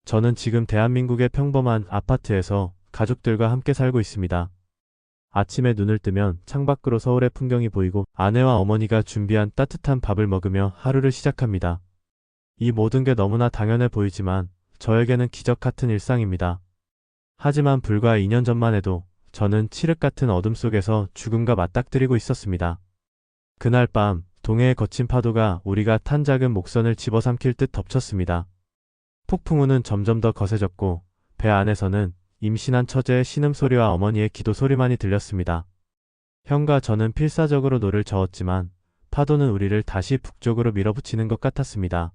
저는 지금 대한민국의 평범한 아파트에서 가족들과 함께 살고 있습니다. 아침에 눈을 뜨면 창밖으로 서울의 풍경이 보이고 아내와 어머니가 준비한 따뜻한 밥을 먹으며 하루를 시작합니다. 이 모든 게 너무나 당연해 보이지만 저에게는 기적 같은 일상입니다. 하지만 불과 2년 전만 해도 저는 칠흑 같은 어둠 속에서 죽음과 맞닥뜨리고 있었습니다. 그날 밤 동해의 거친 파도가 우리가 탄 작은 목선을 집어삼킬 듯 덮쳤습니다. 폭풍우는 점점 더 거세졌고 배 안에서는 임신한 처제의 신음소리와 어머니의 기도 소리만이 들렸습니다. 형과 저는 필사적으로 노를 저었지만 파도는 우리를 다시 북쪽으로 밀어붙이는 것 같았습니다.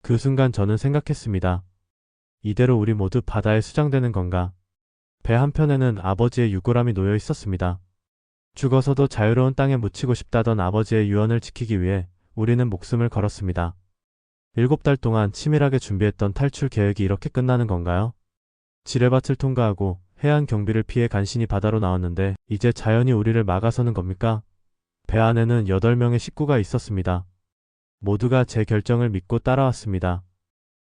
그 순간 저는 생각했습니다. 이대로 우리 모두 바다에 수장되는 건가? 배 한편에는 아버지의 유골함이 놓여 있었습니다. 죽어서도 자유로운 땅에 묻히고 싶다던 아버지의 유언을 지키기 위해 우리는 목숨을 걸었습니다. 7달 동안 치밀하게 준비했던 탈출 계획이 이렇게 끝나는 건가요? 지뢰밭을 통과하고 해안 경비를 피해 간신히 바다로 나왔는데 이제 자연이 우리를 막아서는 겁니까? 배 안에는 8명의 식구가 있었습니다. 모두가 제 결정을 믿고 따라왔습니다.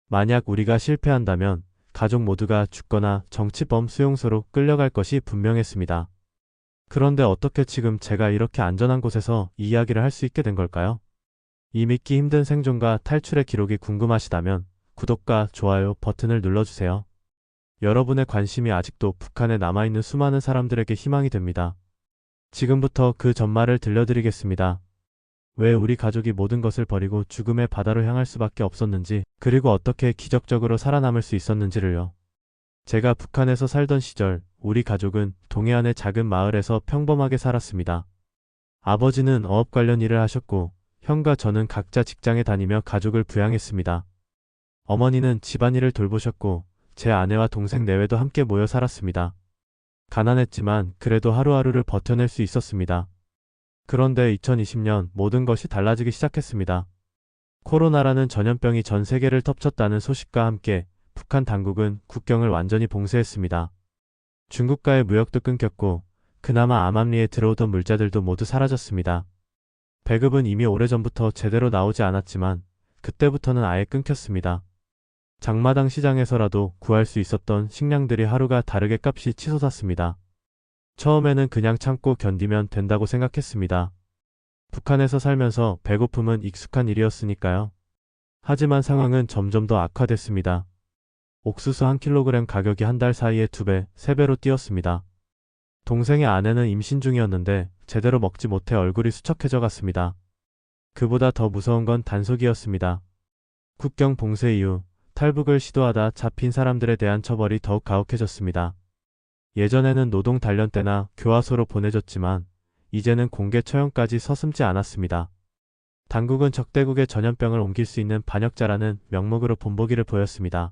만약 우리가 실패한다면 가족 모두가 죽거나 정치범 수용소로 끌려갈 것이 분명했습니다. 그런데 어떻게 지금 제가 이렇게 안전한 곳에서 이 이야기를 할 수 있게 된 걸까요? 이 믿기 힘든 생존과 탈출의 기록이 궁금하시다면 구독과 좋아요 버튼을 눌러주세요. 여러분의 관심이 아직도 북한에 남아있는 수많은 사람들에게 희망이 됩니다. 지금부터 그 전말을 들려드리겠습니다. 왜 우리 가족이 모든 것을 버리고 죽음의 바다로 향할 수밖에 없었는지, 그리고 어떻게 기적적으로 살아남을 수 있었는지를요. 제가 북한에서 살던 시절 우리 가족은 동해안의 작은 마을에서 평범하게 살았습니다. 아버지는 어업 관련 일을 하셨고 형과 저는 각자 직장에 다니며 가족을 부양했습니다. 어머니는 집안일을 돌보셨고 제 아내와 동생 내외도 함께 모여 살았습니다. 가난했지만 그래도 하루하루를 버텨낼 수 있었습니다. 그런데 2020년 모든 것이 달라지기 시작했습니다. 코로나라는 전염병이 전 세계를 덮쳤다는 소식과 함께 북한 당국은 국경을 완전히 봉쇄했습니다. 중국과의 무역도 끊겼고 그나마 암암리에 들어오던 물자들도 모두 사라졌습니다. 배급은 이미 오래전부터 제대로 나오지 않았지만 그때부터는 아예 끊겼습니다. 장마당 시장에서라도 구할 수 있었던 식량들이 하루가 다르게 값이 치솟았습니다. 처음에는 그냥 참고 견디면 된다고 생각했습니다. 북한에서 살면서 배고픔은 익숙한 일이었으니까요. 하지만 상황은 점점 더 악화됐습니다. 옥수수 1kg 가격이 한 달 사이에 2배, 3배로 뛰었습니다. 동생의 아내는 임신 중이었는데 제대로 먹지 못해 얼굴이 수척해져 갔습니다. 그보다 더 무서운 건 단속이었습니다. 국경 봉쇄 이후 탈북을 시도하다 잡힌 사람들에 대한 처벌이 더욱 가혹해졌습니다. 예전에는 노동 단련대나 교화소로 보내줬지만 이제는 공개 처형까지 서슴지 않았습니다. 당국은 적대국의 전염병을 옮길 수 있는 반역자라는 명목으로 본보기를 보였습니다.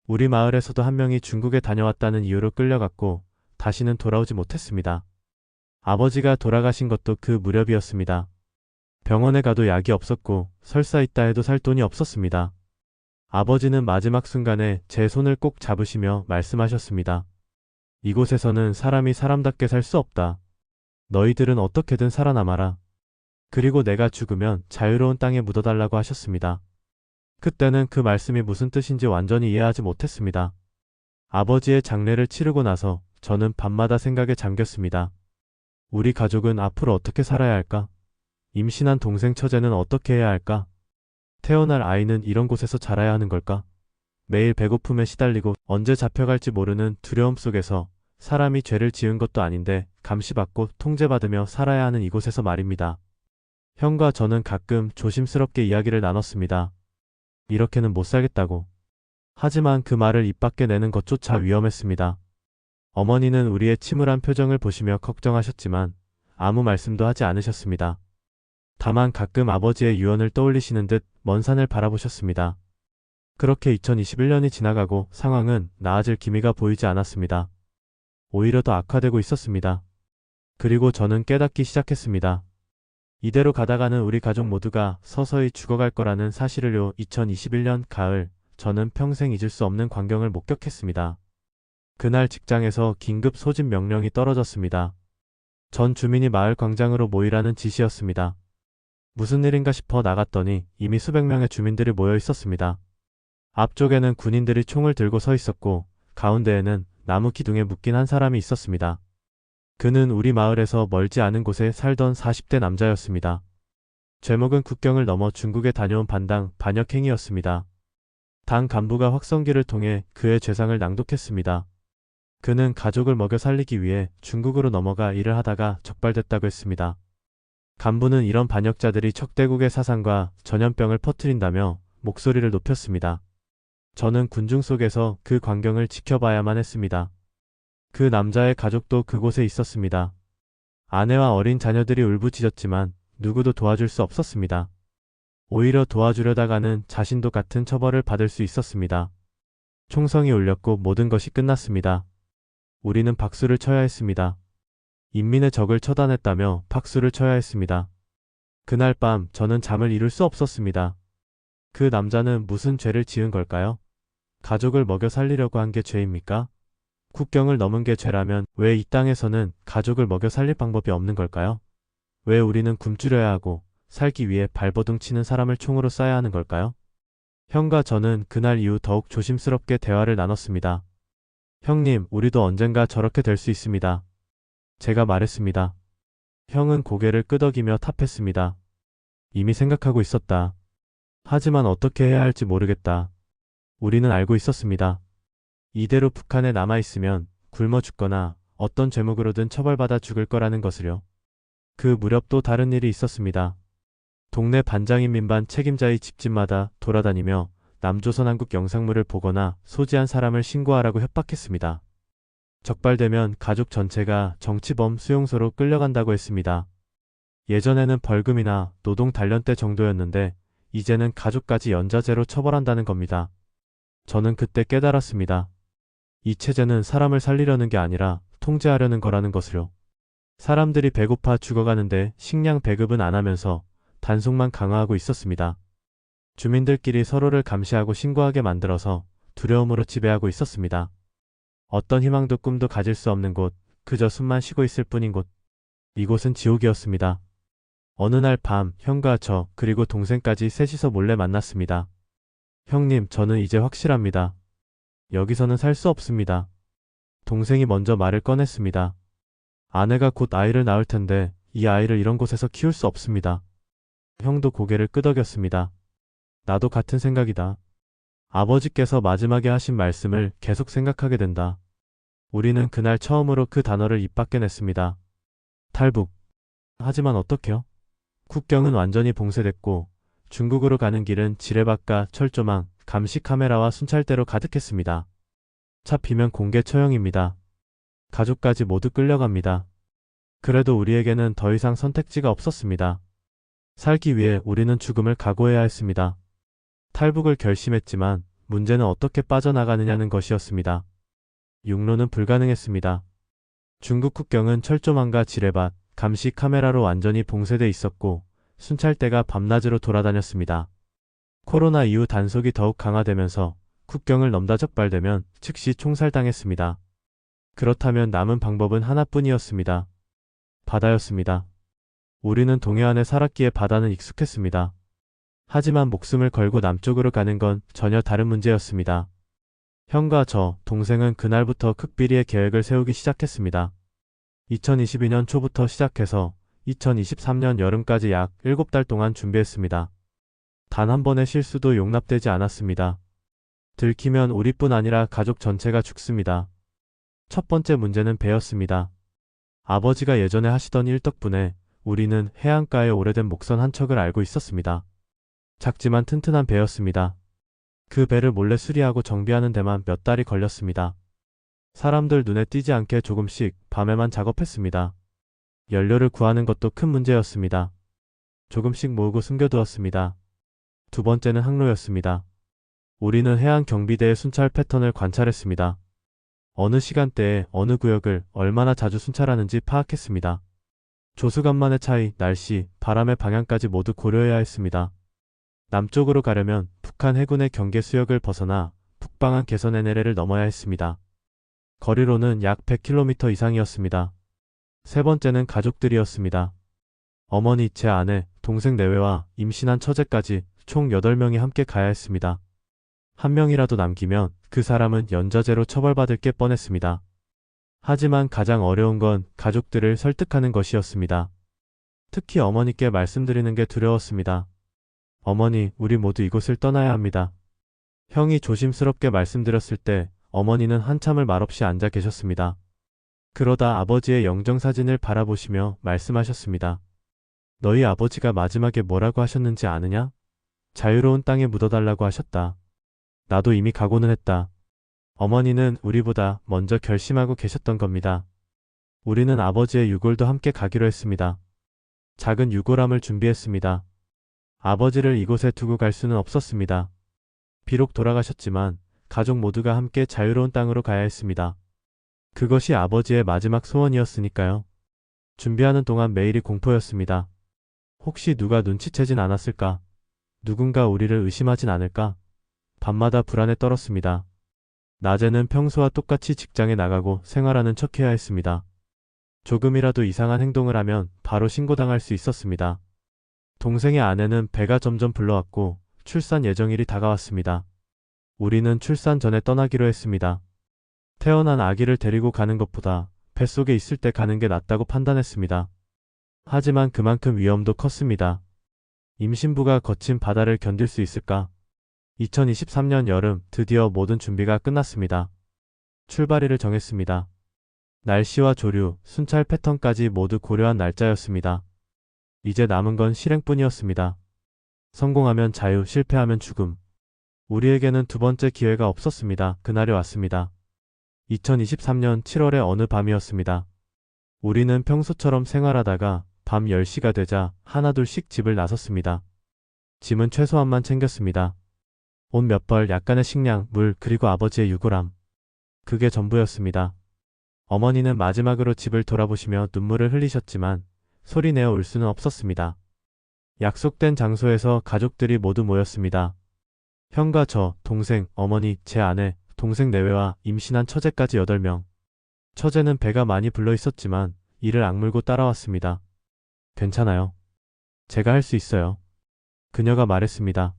우리 마을에서도 한 명이 중국에 다녀왔다는 이유로 끌려갔고 다시는 돌아오지 못했습니다. 아버지가 돌아가신 것도 그 무렵이었습니다. 병원에 가도 약이 없었고 설사 있다 해도 살 돈이 없었습니다. 아버지는 마지막 순간에 제 손을 꼭 잡으시며 말씀하셨습니다. 이곳에서는 사람이 사람답게 살 수 없다. 너희들은 어떻게든 살아남아라. 그리고 내가 죽으면 자유로운 땅에 묻어달라고 하셨습니다. 그때는 그 말씀이 무슨 뜻인지 완전히 이해하지 못했습니다. 아버지의 장례를 치르고 나서 저는 밤마다 생각에 잠겼습니다. 우리 가족은 앞으로 어떻게 살아야 할까? 임신한 동생 처제는 어떻게 해야 할까? 태어날 아이는 이런 곳에서 자라야 하는 걸까? 매일 배고픔에 시달리고 언제 잡혀갈지 모르는 두려움 속에서 사람이 죄를 지은 것도 아닌데 감시받고 통제받으며 살아야 하는 이곳에서 말입니다. 형과 저는 가끔 조심스럽게 이야기를 나눴습니다. 이렇게는 못 살겠다고. 하지만 그 말을 입 밖에 내는 것조차 위험했습니다. 어머니는 우리의 침울한 표정을 보시며 걱정하셨지만 아무 말씀도 하지 않으셨습니다. 다만 가끔 아버지의 유언을 떠올리시는 듯 먼 산을 바라보셨습니다. 그렇게 2021년이 지나가고 상황은 나아질 기미가 보이지 않았습니다. 오히려 더 악화되고 있었습니다. 그리고 저는 깨닫기 시작했습니다. 이대로 가다가는 우리 가족 모두가 서서히 죽어갈 거라는 사실을요. 2021년 가을, 저는 평생 잊을 수 없는 광경을 목격했습니다. 그날 직장에서 긴급 소집 명령이 떨어졌습니다. 전 주민이 마을 광장으로 모이라는 지시였습니다. 무슨 일인가 싶어 나갔더니 이미 수백 명의 주민들이 모여 있었습니다. 앞쪽에는 군인들이 총을 들고 서 있었고 가운데에는 나무 기둥에 묶인 한 사람이 있었습니다. 그는 우리 마을에서 멀지 않은 곳에 살던 40대 남자였습니다. 제목은 국경을 넘어 중국에 다녀온 반당 반역행위였습니다. 당 간부가 확성기를 통해 그의 죄상을 낭독했습니다. 그는 가족을 먹여 살리기 위해 중국으로 넘어가 일을 하다가 적발됐다고 했습니다. 간부는 이런 반역자들이 척대국의 사상과 전염병을 퍼뜨린다며 목소리를 높였습니다. 저는 군중 속에서 그 광경을 지켜봐야만 했습니다. 그 남자의 가족도 그곳에 있었습니다. 아내와 어린 자녀들이 울부짖었지만 누구도 도와줄 수 없었습니다. 오히려 도와주려다가는 자신도 같은 처벌을 받을 수 있었습니다. 총성이 울렸고 모든 것이 끝났습니다. 우리는 박수를 쳐야 했습니다. 인민의 적을 처단했다며 박수를 쳐야 했습니다. 그날 밤 저는 잠을 이룰 수 없었습니다. 그 남자는 무슨 죄를 지은 걸까요? 가족을 먹여 살리려고 한 게 죄입니까? 국경을 넘은 게 죄라면 왜 이 땅에서는 가족을 먹여 살릴 방법이 없는 걸까요? 왜 우리는 굶주려야 하고 살기 위해 발버둥 치는 사람을 총으로 쏴야 하는 걸까요? 형과 저는 그날 이후 더욱 조심스럽게 대화를 나눴습니다. 형님, 우리도 언젠가 저렇게 될 수 있습니다. 제가 말했습니다. 형은 고개를 끄덕이며 답했습니다. 이미 생각하고 있었다. 하지만 어떻게 해야 할지 모르겠다. 우리는 알고 있었습니다. 이대로 북한에 남아있으면 굶어 죽거나 어떤 죄목으로든 처벌받아 죽을 거라는 것을요. 그 무렵 또 다른 일이 있었습니다. 동네 반장인 민반 책임자의 집집마다 돌아다니며 남조선 한국 영상물을 보거나 소지한 사람을 신고하라고 협박했습니다. 적발되면 가족 전체가 정치범 수용소로 끌려간다고 했습니다. 예전에는 벌금이나 노동 단련대 정도였는데 이제는 가족까지 연좌제로 처벌한다는 겁니다. 저는 그때 깨달았습니다. 이 체제는 사람을 살리려는 게 아니라 통제하려는 거라는 것을요. 사람들이 배고파 죽어가는데 식량 배급은 안 하면서 단속만 강화하고 있었습니다. 주민들끼리 서로를 감시하고 신고하게 만들어서 두려움으로 지배하고 있었습니다. 어떤 희망도 꿈도 가질 수 없는 곳, 그저 숨만 쉬고 있을 뿐인 곳. 이곳은 지옥이었습니다. 어느 날 밤 형과 저 그리고 동생까지 셋이서 몰래 만났습니다. 형님, 저는 이제 확실합니다. 여기서는 살 수 없습니다. 동생이 먼저 말을 꺼냈습니다. 아내가 곧 아이를 낳을 텐데 이 아이를 이런 곳에서 키울 수 없습니다. 형도 고개를 끄덕였습니다. 나도 같은 생각이다. 아버지께서 마지막에 하신 말씀을 계속 생각하게 된다. 우리는 그날 처음으로 그 단어를 입 밖에 냈습니다. 탈북. 하지만 어떡해요? 국경은 완전히 봉쇄됐고 중국으로 가는 길은 지뢰밭과 철조망, 감시 카메라와 순찰대로 가득했습니다. 잡히면 공개 처형입니다. 가족까지 모두 끌려갑니다. 그래도 우리에게는 더 이상 선택지가 없었습니다. 살기 위해 우리는 죽음을 각오해야 했습니다. 탈북을 결심했지만 문제는 어떻게 빠져나가느냐는 것이었습니다. 육로는 불가능했습니다. 중국 국경은 철조망과 지뢰밭, 감시 카메라로 완전히 봉쇄돼 있었고 순찰대가 밤낮으로 돌아다녔습니다. 코로나 이후 단속이 더욱 강화되면서 국경을 넘다 적발되면 즉시 총살당했습니다. 그렇다면 남은 방법은 하나뿐이었습니다. 바다였습니다. 우리는 동해안에 살았기에 바다는 익숙했습니다. 하지만 목숨을 걸고 남쪽으로 가는 건 전혀 다른 문제였습니다. 형과 저, 동생은 그날부터 극비리의 계획을 세우기 시작했습니다. 2022년 초부터 시작해서 2023년 여름까지 약 7달 동안 준비했습니다. 단 한 번의 실수도 용납되지 않았습니다. 들키면 우리뿐 아니라 가족 전체가 죽습니다. 첫 번째 문제는 배였습니다. 아버지가 예전에 하시던 일 덕분에 우리는 해안가의 오래된 목선 한 척을 알고 있었습니다. 작지만 튼튼한 배였습니다. 그 배를 몰래 수리하고 정비하는 데만 몇 달이 걸렸습니다. 사람들 눈에 띄지 않게 조금씩 밤에만 작업했습니다. 연료를 구하는 것도 큰 문제였습니다. 조금씩 모으고 숨겨두었습니다. 두 번째는 항로였습니다. 우리는 해안 경비대의 순찰 패턴을 관찰했습니다. 어느 시간대에 어느 구역을 얼마나 자주 순찰하는지 파악했습니다. 조수간만의 차이, 날씨, 바람의 방향까지 모두 고려해야 했습니다. 남쪽으로 가려면 북한 해군의 경계 수역을 벗어나 북방한 개선 NLL을 넘어야 했습니다. 거리로는 약 100km 이상이었습니다. 세 번째는 가족들이었습니다. 어머니, 제 아내, 동생 내외와 임신한 처제까지 총 8명이 함께 가야 했습니다. 한 명이라도 남기면 그 사람은 연좌제로 처벌받을 게 뻔했습니다. 하지만 가장 어려운 건 가족들을 설득하는 것이었습니다. 특히 어머니께 말씀드리는 게 두려웠습니다. 어머니, 우리 모두 이곳을 떠나야 합니다. 형이 조심스럽게 말씀드렸을 때 어머니는 한참을 말없이 앉아 계셨습니다. 그러다 아버지의 영정사진을 바라보시며 말씀하셨습니다. 너희 아버지가 마지막에 뭐라고 하셨는지 아느냐? 자유로운 땅에 묻어달라고 하셨다. 나도 이미 각오는 했다. 어머니는 우리보다 먼저 결심하고 계셨던 겁니다. 우리는 아버지의 유골도 함께 가기로 했습니다. 작은 유골함을 준비했습니다. 아버지를 이곳에 두고 갈 수는 없었습니다. 비록 돌아가셨지만 가족 모두가 함께 자유로운 땅으로 가야 했습니다. 그것이 아버지의 마지막 소원이었으니까요. 준비하는 동안 매일이 공포였습니다. 혹시 누가 눈치채진 않았을까? 누군가 우리를 의심하진 않을까? 밤마다 불안에 떨었습니다. 낮에는 평소와 똑같이 직장에 나가고 생활하는 척해야 했습니다. 조금이라도 이상한 행동을 하면 바로 신고당할 수 있었습니다. 동생의 아내는 배가 점점 불러왔고 출산 예정일이 다가왔습니다. 우리는 출산 전에 떠나기로 했습니다. 태어난 아기를 데리고 가는 것보다 뱃속에 있을 때 가는 게 낫다고 판단했습니다. 하지만 그만큼 위험도 컸습니다. 임신부가 거친 바다를 견딜 수 있을까? 2023년 여름 드디어 모든 준비가 끝났습니다. 출발일을 정했습니다. 날씨와 조류, 순찰 패턴까지 모두 고려한 날짜였습니다. 이제 남은 건 실행뿐이었습니다. 성공하면 자유, 실패하면 죽음. 우리에게는 두 번째 기회가 없었습니다. 그날이 왔습니다. 2023년 7월의 어느 밤이었습니다. 우리는 평소처럼 생활하다가 밤 10시가 되자 하나둘씩 집을 나섰습니다. 짐은 최소한만 챙겼습니다. 옷 몇 벌, 약간의 식량, 물, 그리고 아버지의 유골함. 그게 전부였습니다. 어머니는 마지막으로 집을 돌아보시며 눈물을 흘리셨지만 소리내어 울 수는 없었습니다. 약속된 장소에서 가족들이 모두 모였습니다. 형과 저, 동생, 어머니, 제 아내, 동생 내외와 임신한 처제까지 8명. 처제는 배가 많이 불러 있었지만 이를 악물고 따라왔습니다. 괜찮아요. 제가 할 수 있어요. 그녀가 말했습니다.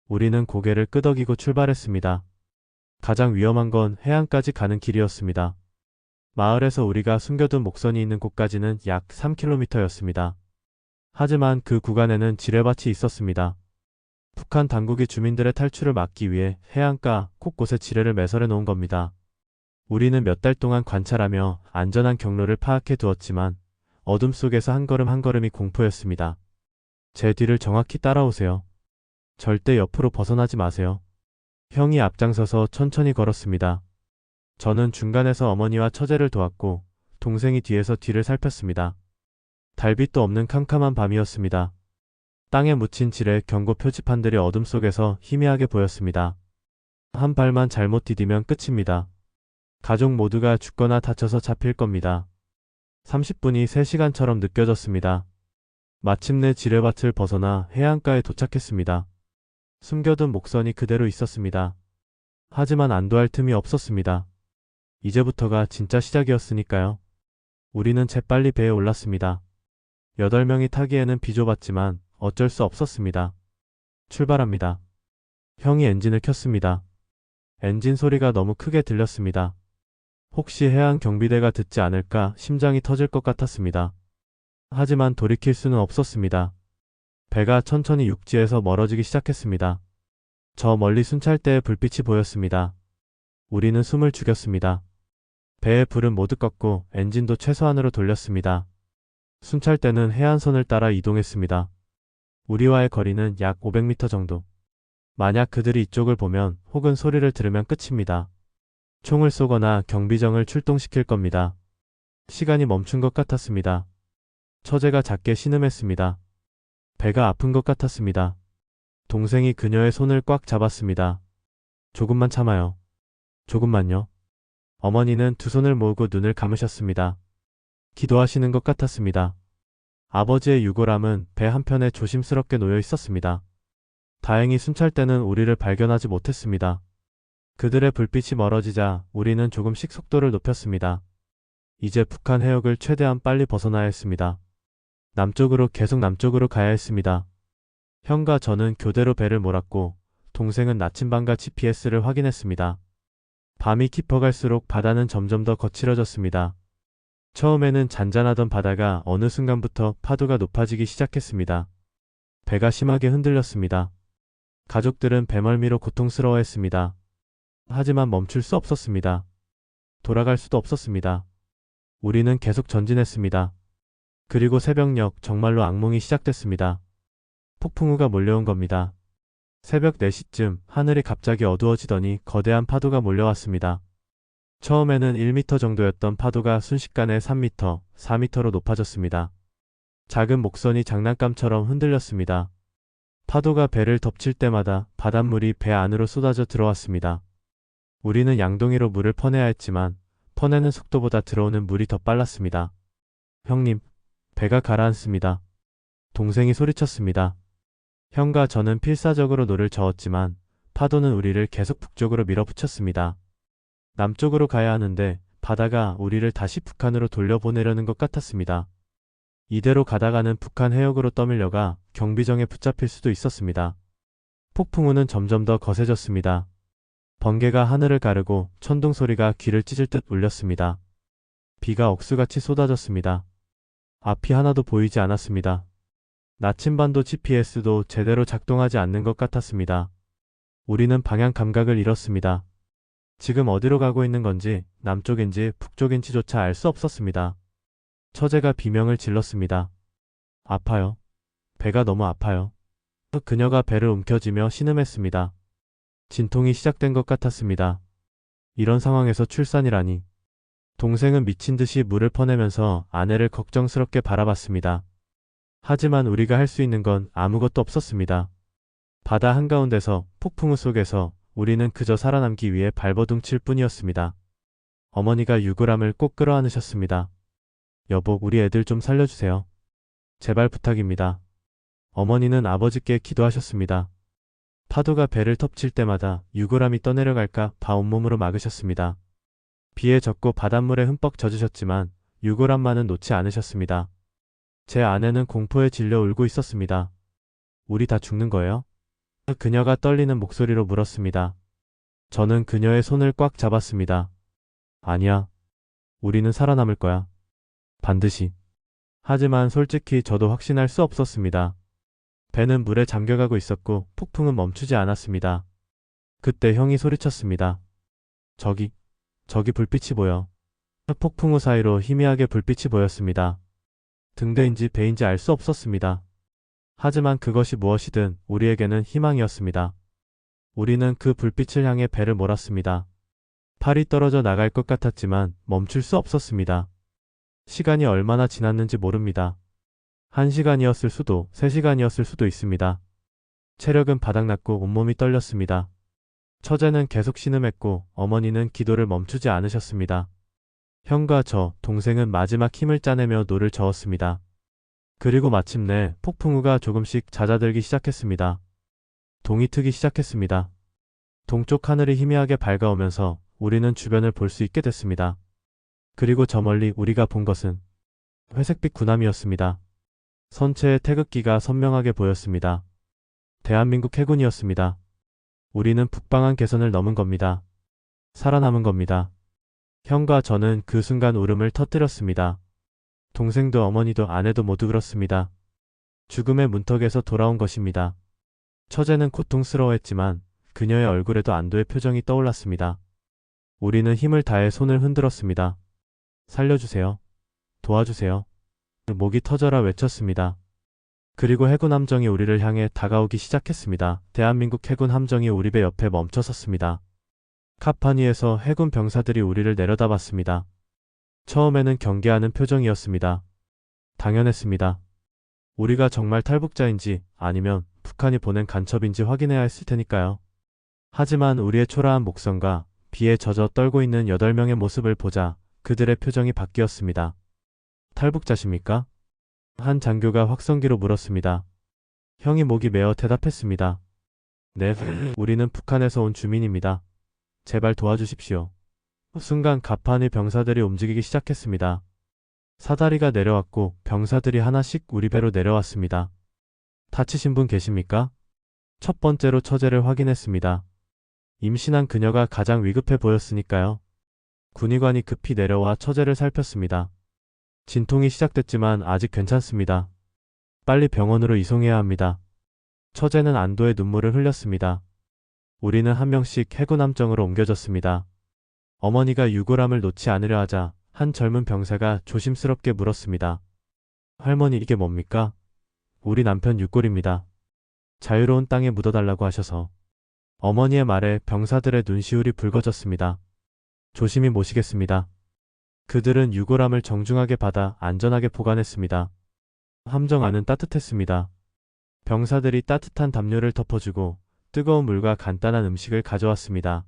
우리는 고개를 끄덕이고 출발했습니다. 가장 위험한 건 해안까지 가는 길이었습니다. 마을에서 우리가 숨겨둔 목선이 있는 곳까지는 약 3km였습니다. 하지만 그 구간에는 지뢰밭이 있었습니다. 북한 당국이 주민들의 탈출을 막기 위해 해안가 곳곳에 지뢰를 매설해 놓은 겁니다. 우리는 몇 달 동안 관찰하며 안전한 경로를 파악해 두었지만 어둠 속에서 한 걸음 한 걸음이 공포였습니다. 제 뒤를 정확히 따라오세요. 절대 옆으로 벗어나지 마세요. 형이 앞장서서 천천히 걸었습니다. 저는 중간에서 어머니와 처제를 도왔고 동생이 뒤에서 뒤를 살폈습니다. 달빛도 없는 캄캄한 밤이었습니다. 땅에 묻힌 지뢰 경고 표지판들이 어둠 속에서 희미하게 보였습니다. 한 발만 잘못 디디면 끝입니다. 가족 모두가 죽거나 다쳐서 잡힐 겁니다. 30분이 3시간처럼 느껴졌습니다. 마침내 지뢰밭을 벗어나 해안가에 도착했습니다. 숨겨둔 목선이 그대로 있었습니다. 하지만 안도할 틈이 없었습니다. 이제부터가 진짜 시작이었으니까요. 우리는 재빨리 배에 올랐습니다. 8명이 타기에는 비좁았지만 어쩔 수 없었습니다. 출발합니다. 형이 엔진을 켰습니다. 엔진 소리가 너무 크게 들렸습니다. 혹시 해안 경비대가 듣지 않을까 심장이 터질 것 같았습니다. 하지만 돌이킬 수는 없었습니다. 배가 천천히 육지에서 멀어지기 시작했습니다. 저 멀리 순찰대의 불빛이 보였습니다. 우리는 숨을 죽였습니다. 배의 불은 모두 껐고 엔진도 최소한으로 돌렸습니다. 순찰대는 해안선을 따라 이동했습니다. 우리와의 거리는 약 500m 정도. 만약 그들이 이쪽을 보면 혹은 소리를 들으면 끝입니다. 총을 쏘거나 경비정을 출동시킬 겁니다. 시간이 멈춘 것 같았습니다. 처제가 작게 신음했습니다. 배가 아픈 것 같았습니다. 동생이 그녀의 손을 꽉 잡았습니다. 조금만 참아요. 조금만요. 어머니는 두 손을 모으고 눈을 감으셨습니다. 기도하시는 것 같았습니다. 아버지의 유골함은 배 한편에 조심스럽게 놓여 있었습니다. 다행히 순찰대는 우리를 발견하지 못했습니다. 그들의 불빛이 멀어지자 우리는 조금씩 속도를 높였습니다. 이제 북한 해역을 최대한 빨리 벗어나야 했습니다. 남쪽으로 계속 남쪽으로 가야 했습니다. 형과 저는 교대로 배를 몰았고 동생은 나침반과 GPS를 확인했습니다. 밤이 깊어갈수록 바다는 점점 더 거칠어졌습니다. 처음에는 잔잔하던 바다가 어느 순간부터 파도가 높아지기 시작했습니다. 배가 심하게 흔들렸습니다. 가족들은 배멀미로 고통스러워했습니다. 하지만 멈출 수 없었습니다. 돌아갈 수도 없었습니다. 우리는 계속 전진했습니다. 그리고 새벽녘 정말로 악몽이 시작됐습니다. 폭풍우가 몰려온 겁니다. 새벽 4시쯤 하늘이 갑자기 어두워지더니 거대한 파도가 몰려왔습니다. 처음에는 1m 정도였던 파도가 순식간에 3m, 4m로 높아졌습니다. 작은 목선이 장난감처럼 흔들렸습니다. 파도가 배를 덮칠 때마다 바닷물이 배 안으로 쏟아져 들어왔습니다. 우리는 양동이로 물을 퍼내야 했지만 퍼내는 속도보다 들어오는 물이 더 빨랐습니다. 형님, 배가 가라앉습니다. 동생이 소리쳤습니다. 형과 저는 필사적으로 노를 저었지만 파도는 우리를 계속 북쪽으로 밀어붙였습니다. 남쪽으로 가야 하는데 바다가 우리를 다시 북한으로 돌려보내려는 것 같았습니다. 이대로 가다가는 북한 해역으로 떠밀려가 경비정에 붙잡힐 수도 있었습니다. 폭풍우는 점점 더 거세졌습니다. 번개가 하늘을 가르고 천둥 소리가 귀를 찢을 듯 울렸습니다. 비가 억수같이 쏟아졌습니다. 앞이 하나도 보이지 않았습니다. 나침반도 GPS도 제대로 작동하지 않는 것 같았습니다. 우리는 방향 감각을 잃었습니다. 지금 어디로 가고 있는 건지 남쪽인지 북쪽인지조차 알 수 없었습니다. 처제가 비명을 질렀습니다. 아파요. 배가 너무 아파요. 그녀가 배를 움켜쥐며 신음했습니다. 진통이 시작된 것 같았습니다. 이런 상황에서 출산이라니. 동생은 미친 듯이 물을 퍼내면서 아내를 걱정스럽게 바라봤습니다. 하지만 우리가 할 수 있는 건 아무것도 없었습니다. 바다 한가운데서 폭풍우 속에서 우리는 그저 살아남기 위해 발버둥칠 뿐이었습니다. 어머니가 유골함을 꼭 끌어안으셨습니다. 여보, 우리 애들 좀 살려주세요. 제발 부탁입니다. 어머니는 아버지께 기도하셨습니다. 파도가 배를 덮칠 때마다 유골함이 떠내려갈까 봐 온몸으로 막으셨습니다. 비에 젖고 바닷물에 흠뻑 젖으셨지만 유골함만은 놓지 않으셨습니다. 제 아내는 공포에 질려 울고 있었습니다. 우리 다 죽는 거예요? 그녀가 떨리는 목소리로 물었습니다. 저는 그녀의 손을 꽉 잡았습니다. 아니야. 우리는 살아남을 거야. 반드시. 하지만 솔직히 저도 확신할 수 없었습니다. 배는 물에 잠겨가고 있었고 폭풍은 멈추지 않았습니다. 그때 형이 소리쳤습니다. 저기 불빛이 보여. 폭풍우 사이로 희미하게 불빛이 보였습니다. 등대인지 배인지 알 수 없었습니다. 하지만 그것이 무엇이든 우리에게는 희망이었습니다. 우리는 그 불빛을 향해 배를 몰았습니다. 팔이 떨어져 나갈 것 같았지만 멈출 수 없었습니다. 시간이 얼마나 지났는지 모릅니다. 1시간이었을 수도 3시간이었을 수도 있습니다. 체력은 바닥났고 온몸이 떨렸습니다. 처제는 계속 신음했고 어머니는 기도를 멈추지 않으셨습니다. 형과 저, 동생은 마지막 힘을 짜내며 노를 저었습니다. 그리고 마침내 폭풍우가 조금씩 잦아들기 시작했습니다. 동이 트기 시작했습니다. 동쪽 하늘이 희미하게 밝아오면서 우리는 주변을 볼 수 있게 됐습니다. 그리고 저 멀리 우리가 본 것은 회색빛 군함이었습니다. 선체의 태극기가 선명하게 보였습니다. 대한민국 해군이었습니다. 우리는 북방한 개선을 넘은 겁니다. 살아남은 겁니다. 형과 저는 그 순간 울음을 터뜨렸습니다. 동생도 어머니도 아내도 모두 그렇습니다. 죽음의 문턱에서 돌아온 것입니다. 처제는 고통스러워했지만 그녀의 얼굴에도 안도의 표정이 떠올랐습니다. 우리는 힘을 다해 손을 흔들었습니다. 살려주세요. 도와주세요. 목이 터져라 외쳤습니다. 그리고 해군 함정이 우리를 향해 다가오기 시작했습니다. 대한민국 해군 함정이 우리 배 옆에 멈춰 섰습니다. 카파니에서 해군 병사들이 우리를 내려다봤습니다. 처음에는 경계하는 표정이었습니다. 당연했습니다. 우리가 정말 탈북자인지 아니면 북한이 보낸 간첩인지 확인해야 했을 테니까요. 하지만 우리의 초라한 목선과 비에 젖어 떨고 있는 8명의 모습을 보자 그들의 표정이 바뀌었습니다. 탈북자십니까? 한 장교가 확성기로 물었습니다. 형이 목이 메어 대답했습니다. 네, 우리는 북한에서 온 주민입니다. 제발 도와주십시오. 순간 가판의 병사들이 움직이기 시작했습니다. 사다리가 내려왔고 병사들이 하나씩 우리 배로 내려왔습니다. 다치신 분 계십니까? 첫 번째로 처제를 확인했습니다. 임신한 그녀가 가장 위급해 보였으니까요. 군의관이 급히 내려와 처제를 살폈습니다. 진통이 시작됐지만 아직 괜찮습니다. 빨리 병원으로 이송해야 합니다. 처제는 안도의 눈물을 흘렸습니다. 우리는 한 명씩 해군함정으로 옮겨졌습니다. 어머니가 유골함을 놓지 않으려 하자 한 젊은 병사가 조심스럽게 물었습니다. 할머니, 이게 뭡니까? 우리 남편 유골입니다. 자유로운 땅에 묻어달라고 하셔서. 어머니의 말에 병사들의 눈시울이 붉어졌습니다. 조심히 모시겠습니다. 그들은 유골함을 정중하게 받아 안전하게 보관했습니다. 함정 안은 따뜻했습니다. 병사들이 따뜻한 담요를 덮어주고 뜨거운 물과 간단한 음식을 가져왔습니다.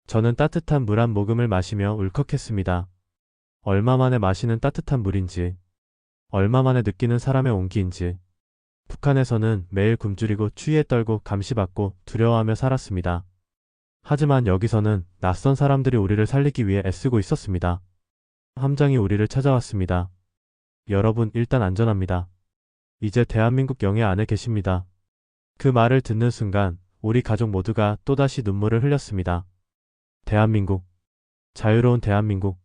저는 따뜻한 물 한 모금을 마시며 울컥했습니다. 얼마 만에 마시는 따뜻한 물인지, 얼마 만에 느끼는 사람의 온기인지. 북한에서는 매일 굶주리고 추위에 떨고 감시받고 두려워하며 살았습니다. 하지만 여기서는 낯선 사람들이 우리를 살리기 위해 애쓰고 있었습니다. 함장이 우리를 찾아왔습니다. 여러분, 일단 안전합니다. 이제 대한민국 영해 안에 계십니다. 그 말을 듣는 순간 우리 가족 모두가 또다시 눈물을 흘렸습니다. 대한민국, 자유로운 대한민국,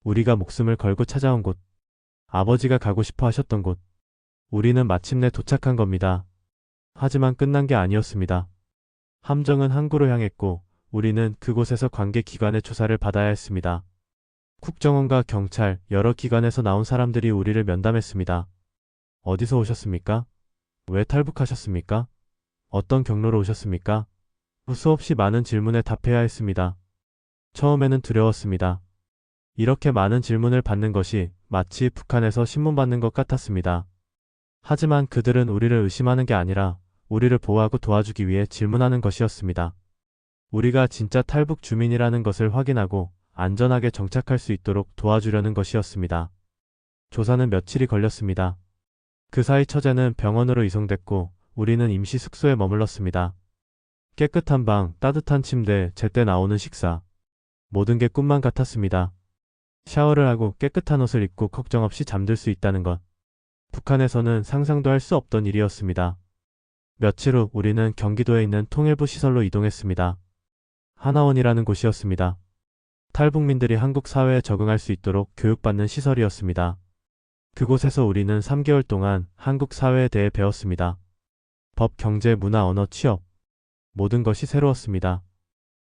우리가 목숨을 걸고 찾아온 곳, 아버지가 가고 싶어 하셨던 곳, 우리는 마침내 도착한 겁니다. 하지만 끝난 게 아니었습니다. 함정은 항구로 향했고 우리는 그곳에서 관계기관의 조사를 받아야 했습니다. 국정원과 경찰, 여러 기관에서 나온 사람들이 우리를 면담했습니다. 어디서 오셨습니까? 왜 탈북하셨습니까? 어떤 경로로 오셨습니까? 수없이 많은 질문에 답해야 했습니다. 처음에는 두려웠습니다. 이렇게 많은 질문을 받는 것이 마치 북한에서 신문 받는 것 같았습니다. 하지만 그들은 우리를 의심하는 게 아니라 우리를 보호하고 도와주기 위해 질문하는 것이었습니다. 우리가 진짜 탈북 주민이라는 것을 확인하고 안전하게 정착할 수 있도록 도와주려는 것이었습니다. 조사는 며칠이 걸렸습니다. 그 사이 처제는 병원으로 이송됐고 우리는 임시 숙소에 머물렀습니다. 깨끗한 방, 따뜻한 침대, 제때 나오는 식사. 모든 게 꿈만 같았습니다. 샤워를 하고 깨끗한 옷을 입고 걱정 없이 잠들 수 있다는 것. 북한에서는 상상도 할 수 없던 일이었습니다. 며칠 후 우리는 경기도에 있는 통일부 시설로 이동했습니다. 하나원이라는 곳이었습니다. 탈북민들이 한국 사회에 적응할 수 있도록 교육받는 시설이었습니다. 그곳에서 우리는 3개월 동안 한국 사회에 대해 배웠습니다. 법, 경제, 문화, 언어, 취업. 모든 것이 새로웠습니다.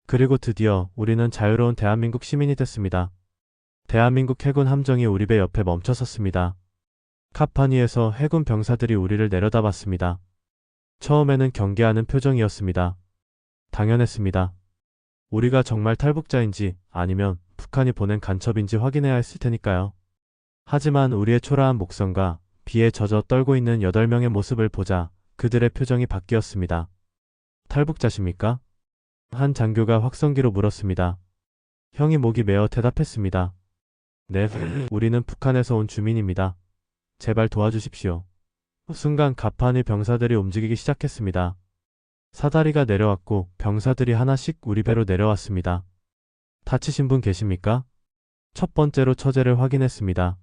그리고 드디어 우리는 자유로운 대한민국 시민이 됐습니다. 대한민국 해군 함정이 우리 배 옆에 멈춰섰습니다. 카파니에서 해군 병사들이 우리를 내려다봤습니다. 처음에는 경계하는 표정이었습니다. 당연했습니다. 우리가 정말 탈북자인지 아니면 북한이 보낸 간첩인지 확인해야 했을 테니까요. 하지만 우리의 초라한 목성과 비에 젖어 떨고 있는 8명의 모습을 보자 그들의 표정이 바뀌었습니다. 탈북자십니까? 한 장교가 확성기로 물었습니다. 형이 목이 메어 대답했습니다. 네, 우리는 북한에서 온 주민입니다. 제발 도와주십시오. 순간 가판의 병사들이 움직이기 시작했습니다. 사다리가 내려왔고 병사들이 하나씩 우리 배로 내려왔습니다. 다치신 분 계십니까? 첫 번째로 처제를 확인했습니다.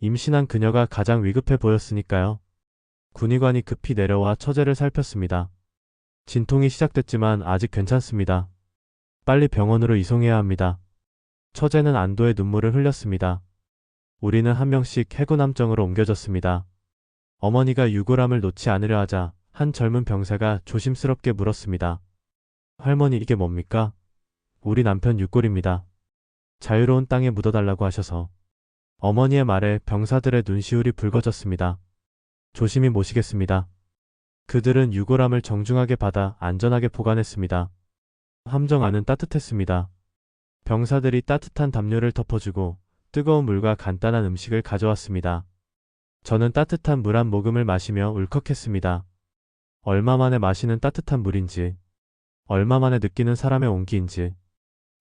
임신한 그녀가 가장 위급해 보였으니까요. 군의관이 급히 내려와 처제를 살폈습니다. 진통이 시작됐지만 아직 괜찮습니다. 빨리 병원으로 이송해야 합니다. 처제는 안도의 눈물을 흘렸습니다. 우리는 한 명씩 해군함정으로 옮겨졌습니다. 어머니가 유골함을 놓지 않으려 하자 한 젊은 병사가 조심스럽게 물었습니다. 할머니, 이게 뭡니까? 우리 남편 유골입니다. 자유로운 땅에 묻어달라고 하셔서. 어머니의 말에 병사들의 눈시울이 붉어졌습니다. 조심히 모시겠습니다. 그들은 유골함을 정중하게 받아 안전하게 보관했습니다. 함정 안은 따뜻했습니다. 병사들이 따뜻한 담요를 덮어주고 뜨거운 물과 간단한 음식을 가져왔습니다. 저는 따뜻한 물 한 모금을 마시며 울컥했습니다. 얼마 만에 마시는 따뜻한 물인지, 얼마 만에 느끼는 사람의 온기인지.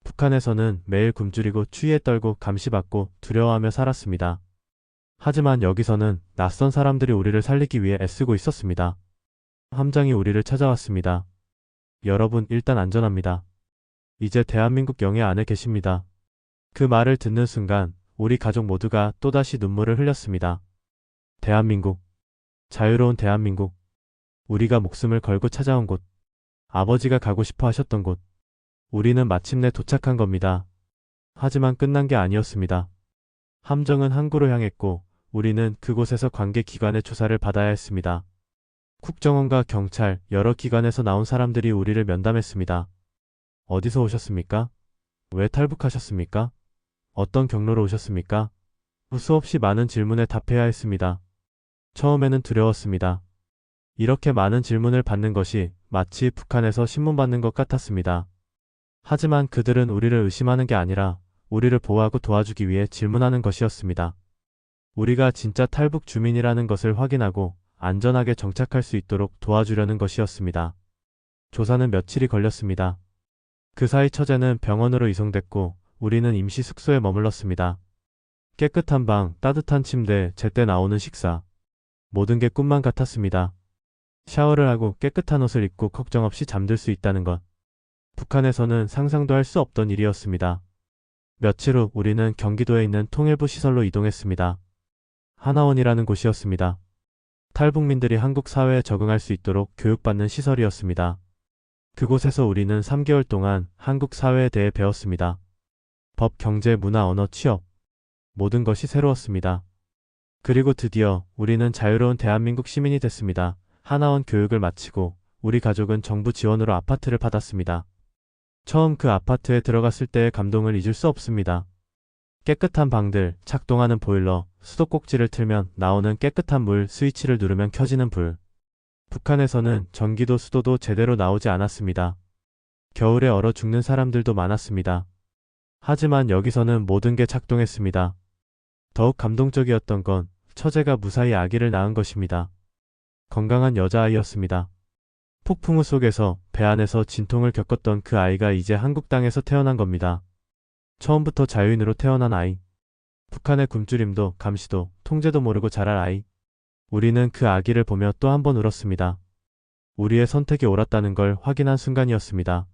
북한에서는 매일 굶주리고 추위에 떨고 감시받고 두려워하며 살았습니다. 하지만 여기서는 낯선 사람들이 우리를 살리기 위해 애쓰고 있었습니다. 함장이 우리를 찾아왔습니다. 여러분, 일단 안전합니다. 이제 대한민국 영해 안에 계십니다. 그 말을 듣는 순간 우리 가족 모두가 또다시 눈물을 흘렸습니다. 대한민국, 자유로운 대한민국, 우리가 목숨을 걸고 찾아온 곳, 아버지가 가고 싶어 하셨던 곳, 우리는 마침내 도착한 겁니다. 하지만 끝난 게 아니었습니다. 함정은 항구로 향했고 우리는 그곳에서 관계기관의 조사를 받아야 했습니다. 국정원과 경찰, 여러 기관에서 나온 사람들이 우리를 면담했습니다. 어디서 오셨습니까? 왜 탈북하셨습니까? 어떤 경로로 오셨습니까? 수없이 많은 질문에 답해야 했습니다. 처음에는 두려웠습니다. 이렇게 많은 질문을 받는 것이 마치 북한에서 신문 받는 것 같았습니다. 하지만 그들은 우리를 의심하는 게 아니라 우리를 보호하고 도와주기 위해 질문하는 것이었습니다. 우리가 진짜 탈북 주민이라는 것을 확인하고 안전하게 정착할 수 있도록 도와주려는 것이었습니다. 조사는 며칠이 걸렸습니다. 그 사이 처제는 병원으로 이송됐고 우리는 임시 숙소에 머물렀습니다. 깨끗한 방, 따뜻한 침대, 제때 나오는 식사. 모든 게 꿈만 같았습니다. 샤워를 하고 깨끗한 옷을 입고 걱정 없이 잠들 수 있다는 것. 북한에서는 상상도 할 수 없던 일이었습니다. 며칠 후 우리는 경기도에 있는 통일부 시설로 이동했습니다. 하나원이라는 곳이었습니다. 탈북민들이 한국 사회에 적응할 수 있도록 교육받는 시설이었습니다. 그곳에서 우리는 3개월 동안 한국 사회에 대해 배웠습니다. 법, 경제, 문화, 언어, 취업. 모든 것이 새로웠습니다. 그리고 드디어 우리는 자유로운 대한민국 시민이 됐습니다. 하나원 교육을 마치고 우리 가족은 정부 지원으로 아파트를 받았습니다. 처음 그 아파트에 들어갔을 때의 감동을 잊을 수 없습니다. 깨끗한 방들, 작동하는 보일러, 수도꼭지를 틀면 나오는 깨끗한 물, 스위치를 누르면 켜지는 불. 북한에서는 전기도 수도도 제대로 나오지 않았습니다. 겨울에 얼어 죽는 사람들도 많았습니다. 하지만 여기서는 모든 게 작동했습니다. 더욱 감동적이었던 건 처제가 무사히 아기를 낳은 것입니다. 건강한 여자아이였습니다. 폭풍우 속에서 배 안에서 진통을 겪었던 그 아이가 이제 한국 땅에서 태어난 겁니다. 처음부터 자유인으로 태어난 아이. 북한의 굶주림도 감시도 통제도 모르고 자랄 아이. 우리는 그 아기를 보며 또 한 번 울었습니다. 우리의 선택이 옳았다는 걸 확인한 순간이었습니다.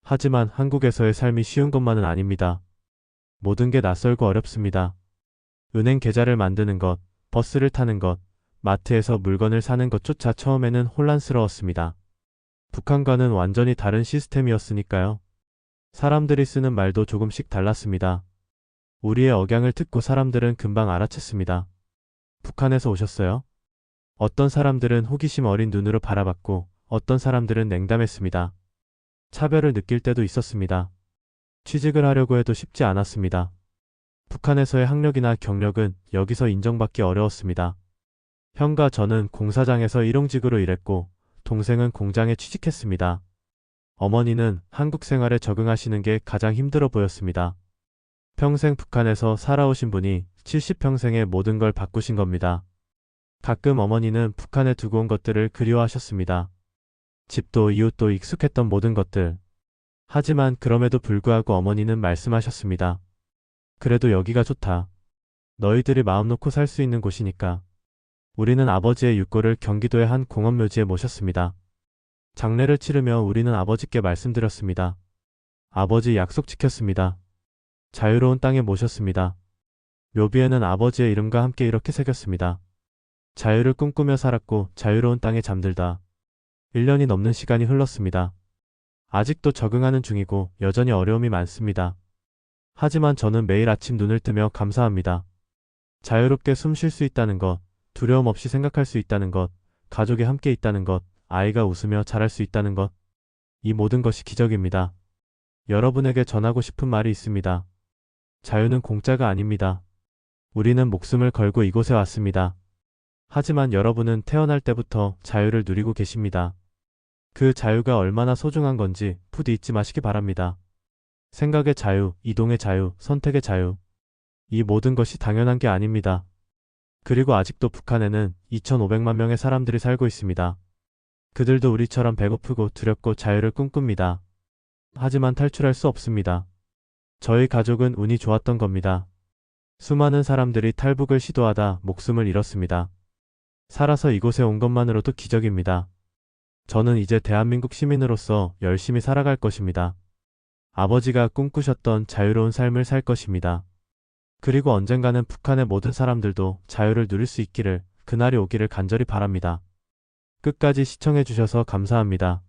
하지만 한국에서의 삶이 쉬운 것만은 아닙니다. 모든 게 낯설고 어렵습니다. 은행 계좌를 만드는 것, 버스를 타는 것, 마트에서 물건을 사는 것조차 처음에는 혼란스러웠습니다. 북한과는 완전히 다른 시스템이었으니까요. 사람들이 쓰는 말도 조금씩 달랐습니다. 우리의 억양을 듣고 사람들은 금방 알아챘습니다. 북한에서 오셨어요? 어떤 사람들은 호기심 어린 눈으로 바라봤고 어떤 사람들은 냉담했습니다. 차별을 느낄 때도 있었습니다. 취직을 하려고 해도 쉽지 않았습니다. 북한에서의 학력이나 경력은 여기서 인정받기 어려웠습니다. 형과 저는 공사장에서 일용직으로 일했고 동생은 공장에 취직했습니다. 어머니는 한국 생활에 적응하시는 게 가장 힘들어 보였습니다. 평생 북한에서 살아오신 분이 70평생의 모든 걸 바꾸신 겁니다. 가끔 어머니는 북한에 두고 온 것들을 그리워하셨습니다. 집도 이웃도 익숙했던 모든 것들. 하지만 그럼에도 불구하고 어머니는 말씀하셨습니다. 그래도 여기가 좋다. 너희들이 마음 놓고 살 수 있는 곳이니까. 우리는 아버지의 육고를 경기도의 한 공원묘지에 모셨습니다. 장례를 치르며 우리는 아버지께 말씀드렸습니다. 아버지 약속 지켰습니다. 자유로운 땅에 모셨습니다. 묘비에는 아버지의 이름과 함께 이렇게 새겼습니다. 자유를 꿈꾸며 살았고 자유로운 땅에 잠들다. 1년이 넘는 시간이 흘렀습니다. 아직도 적응하는 중이고 여전히 어려움이 많습니다. 하지만 저는 매일 아침 눈을 뜨며 감사합니다. 자유롭게 숨 쉴 수 있다는 것, 두려움 없이 생각할 수 있다는 것, 가족이 함께 있다는 것, 아이가 웃으며 자랄 수 있다는 것. 이 모든 것이 기적입니다. 여러분에게 전하고 싶은 말이 있습니다. 자유는 공짜가 아닙니다. 우리는 목숨을 걸고 이곳에 왔습니다. 하지만 여러분은 태어날 때부터 자유를 누리고 계십니다. 그 자유가 얼마나 소중한 건지 부디 잊지 마시기 바랍니다. 생각의 자유, 이동의 자유, 선택의 자유. 이 모든 것이 당연한 게 아닙니다. 그리고 아직도 북한에는 2,500만 명의 사람들이 살고 있습니다. 그들도 우리처럼 배고프고 두렵고 자유를 꿈꿉니다. 하지만 탈출할 수 없습니다. 저희 가족은 운이 좋았던 겁니다. 수많은 사람들이 탈북을 시도하다 목숨을 잃었습니다. 살아서 이곳에 온 것만으로도 기적입니다. 저는 이제 대한민국 시민으로서 열심히 살아갈 것입니다. 아버지가 꿈꾸셨던 자유로운 삶을 살 것입니다. 그리고 언젠가는 북한의 모든 사람들도 자유를 누릴 수 있기를, 그날이 오기를 간절히 바랍니다. 끝까지 시청해주셔서 감사합니다.